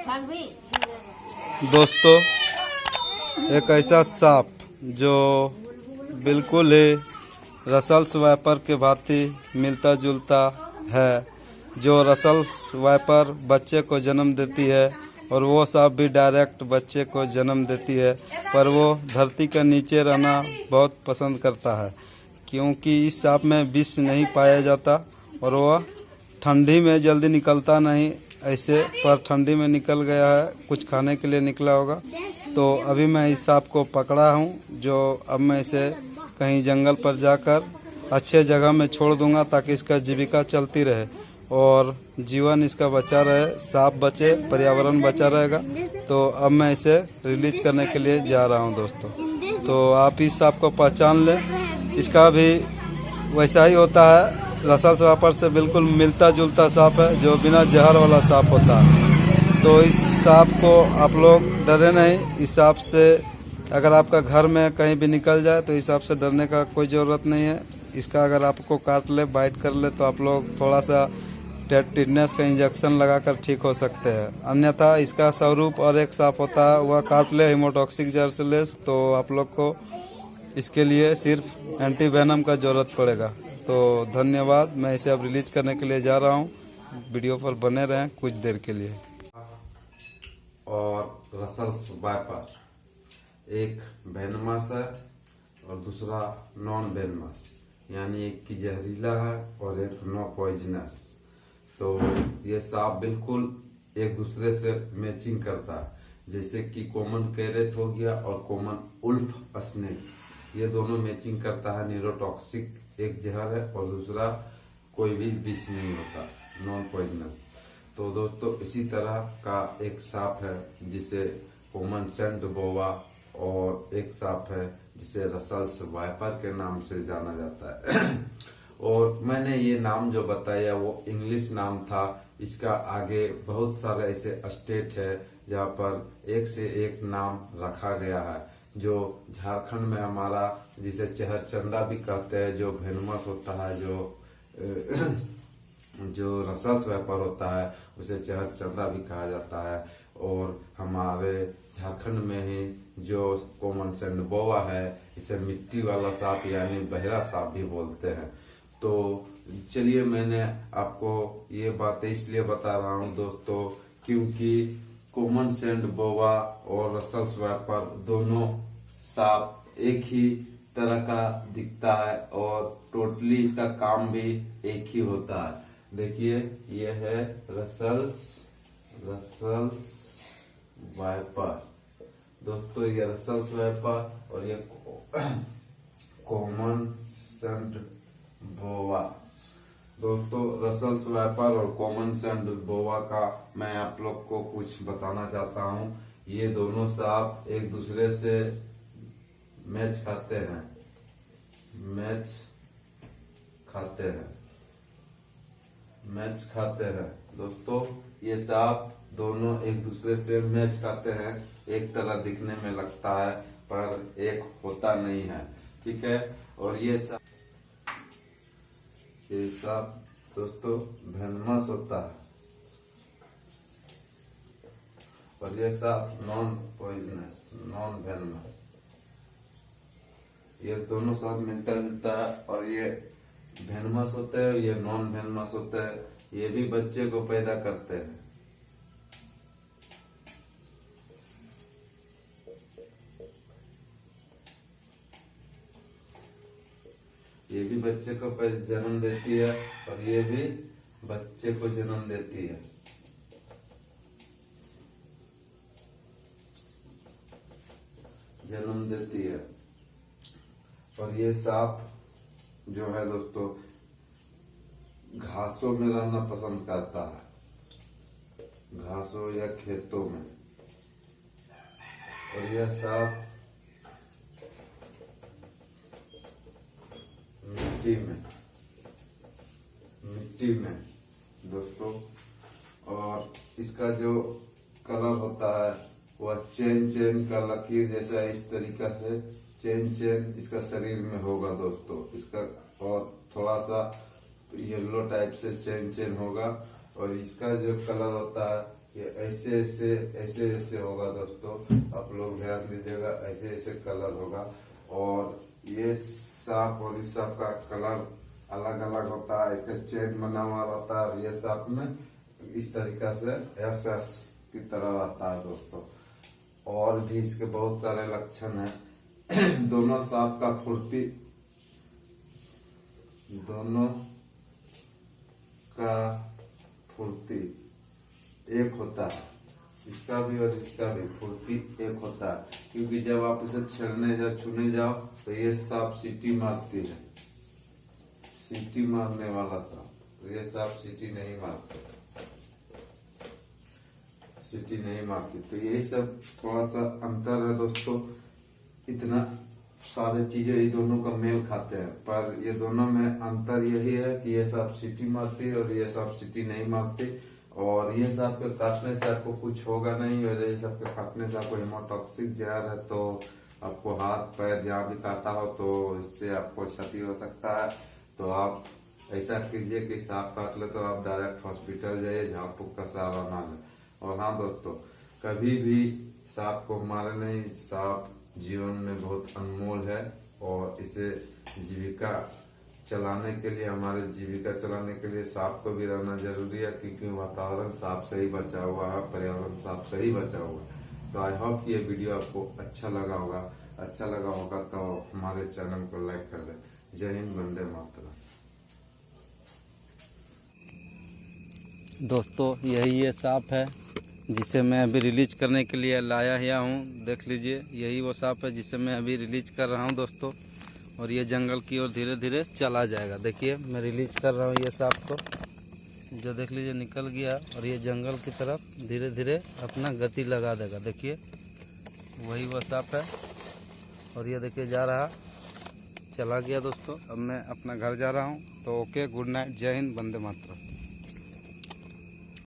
दोस्तों, एक ऐसा सांप जो बिल्कुल ही रसल्स वाइपर के भांति मिलता जुलता है। जो रसल्स वाइपर बच्चे को जन्म देती है और वो सांप भी डायरेक्ट बच्चे को जन्म देती है, पर वो धरती के नीचे रहना बहुत पसंद करता है क्योंकि इस सांप में विष नहीं पाया जाता और वह ठंडी में जल्दी निकलता नहीं। ऐसे पर ठंडी में निकल गया है, कुछ खाने के लिए निकला होगा। तो अभी मैं इस सांप को पकड़ा हूँ, जो अब मैं इसे कहीं जंगल पर जाकर अच्छे जगह में छोड़ दूंगा ताकि इसका जीविका चलती रहे और जीवन इसका बचा रहे, सांप बचे, पर्यावरण बचा रहेगा। तो अब मैं इसे रिलीज करने के लिए जा रहा हूँ दोस्तों। तो आप इस सांप को पहचान लें, इसका भी वैसा ही होता है, रसल्स वाइपर से बिल्कुल मिलता जुलता सांप है जो बिना जहर वाला सांप होता है। तो इस सांप को आप लोग डरे नहीं। इस सांप से अगर आपका घर में कहीं भी निकल जाए तो इस सांप से डरने का कोई ज़रूरत नहीं है। इसका अगर आपको काट ले, बाइट कर ले, तो आप लोग थोड़ा सा टिटनेस का इंजेक्शन लगाकर ठीक हो सकते हैं। अन्यथा इसका स्वरूप और एक सांप होता है, वह काट ले हीमोटॉक्सिक जहर से लेस, तो आप लोग को इसके लिए सिर्फ एंटी वेनम का ज़रूरत पड़ेगा। तो धन्यवाद, मैं इसे अब रिलीज करने के लिए जा रहा हूँ। वीडियो पर बने रहें कुछ देर के लिए। और रसल्स वाइपर एक वेनमस है और दूसरा नॉन वेनमस, यानी एक की जहरीला है और एक नो पॉइजनस। तो ये सांप बिल्कुल एक दूसरे से मैचिंग करता है, जैसे कि कॉमन कैरेट हो गया और कॉमन उल्फ स्नेक, ये दोनों मैचिंग करता है। न्यूरोटॉक्सिक एक जहर है और दूसरा कोई भी विष नहीं होता, नॉन पॉइजनस। तो दोस्तों, इसी तरह का एक सांप है जिसे कॉमन सैंड बोआ, और एक सांप है जिसे रसल्स वाइपर के नाम से जाना जाता है। और मैंने ये नाम जो बताया वो इंग्लिश नाम था। इसका आगे बहुत सारे ऐसे स्टेट है जहाँ पर एक से एक नाम रखा गया है। जो झारखंड में हमारा जिसे चहरचंदा भी कहते हैं, जो वेनमस होता है, जो रसल्स वाइपर होता है, उसे चहरचंदा भी कहा जाता है। और हमारे झारखंड में ही जो कॉमन सैंड बोआ है, इसे मिट्टी वाला सांप यानी बहरा सांप भी बोलते हैं। तो चलिए, मैंने आपको ये बातें इसलिए बता रहा हूँ दोस्तों क्योंकि कॉमन सैंड बोआ और रसल्स वाइपर दोनों सांप एक ही तरह का दिखता है और टोटली इसका काम भी एक ही होता है। देखिए, ये है रसल्स वाइपर दोस्तों, ये रसल्स वाइपर और ये कॉमन सैंड बोआ। दोस्तों, रसल्स वाइपर और कॉमन सैंड बोआ का मैं आप लोग को कुछ बताना चाहता हूँ। ये दोनों सांप एक दूसरे से मैच खाते हैं दोस्तों। ये सांप दोनों एक दूसरे से मैच खाते हैं, एक तरह दिखने में लगता है पर एक होता नहीं है, ठीक है। और ये सांप दोस्तों वेनमस होता है और ये सांप नॉन पॉइजनस, नॉन वेनमस। ये दोनों सांप मिलता जुलता है और ये वेनमस होते हैं, ये नॉन वेनमस होते हैं। ये भी बच्चे को पैदा करते हैं। ये भी बच्चे को जन्म देती है और ये भी बच्चे को जन्म देती है। और ये सांप जो है दोस्तों घासों में रहना पसंद करता है, घासों या खेतों में। और यह सांप मिट्टी में दोस्तों। और इसका जो कलर होता है वह चेन का लकीर जैसा इस तरीका से चेन इसका शरीर में होगा दोस्तों। इसका और थोड़ा सा येलो टाइप से चेन होगा। और इसका जो कलर होता है ये ऐसे ऐसे होगा दोस्तों, आप लोग ध्यान दीजिएगा, ऐसे ऐसे कलर होगा। और ये सांप और इस सांप का कलर अलग अलग होता है, इसका चेन बना हुआ रहता है। और ये सांप में इस तरीका से एस की तरह आता है दोस्तों। और भी इसके बहुत सारे लक्षण हैं। दोनों सांप का फुर्ती, दोनों का फुर्ती एक होता है, इसका भी और इसका भी फुर्ती एक होता है। क्योंकि जब आप इसे छेड़ने जाओ, छूने जाओ, तो ये सांप सीटी मारती है, सीटी मारने वाला सांप। तो ये सांप सीटी नहीं मारते, सीटी नहीं मारती। तो यही सब थोड़ा सा अंतर है दोस्तों। इतना सारे चीजें ये दोनों का मेल खाते हैं, पर ये दोनों में अंतर यही है कि ये सांप सीटी मारती और ये सांप सीटी नहीं मारती। और ये सांप के काटने से आपको कुछ होगा नहीं, और ये सांप के काटने से आपको हेमोटॉक्सिक जहर है, तो आपको हाथ पैर जहाँ भी काटा हो तो इससे आपको क्षति हो सकता है। तो आप ऐसा कीजिए कि सांप काट ले तो आप डायरेक्ट हॉस्पिटल जाइए, झाड़ फूक का सहारा ना लें। और हाँ दोस्तों, कभी भी सांप को मारे नहीं। सांप जीवन में बहुत अनमोल है और इसे जीविका चलाने के लिए, हमारे जीविका चलाने के लिए सांप को भी रहना जरूरी है। क्योंकि वातावरण सांप से ही बचा हुआ है, पर्यावरण सांप से ही बचा हुआ है। तो आई होप ये वीडियो आपको अच्छा लगा होगा। अच्छा लगा होगा तो हमारे चैनल को लाइक कर ले। जय हिंद, वंदे मातरम। दोस्तों यही ये सांप है जिसे मैं अभी रिलीज करने के लिए लाया हुआ हूँ। देख लीजिए, यही वो सांप है जिसे मैं अभी रिलीज कर रहा हूँ दोस्तों। और ये जंगल की ओर धीरे धीरे चला जाएगा। देखिए मैं रिलीज कर रहा हूँ ये सांप को, जो देख लीजिए निकल गया और ये जंगल की तरफ धीरे धीरे अपना गति लगा देगा। देखिए वही वो सांप है और ये देखिए जा रहा, चला गया दोस्तों। अब मैं अपना घर जा रहा हूँ। तो ओके, गुड नाइट, जय हिंद, वंदे मातरम।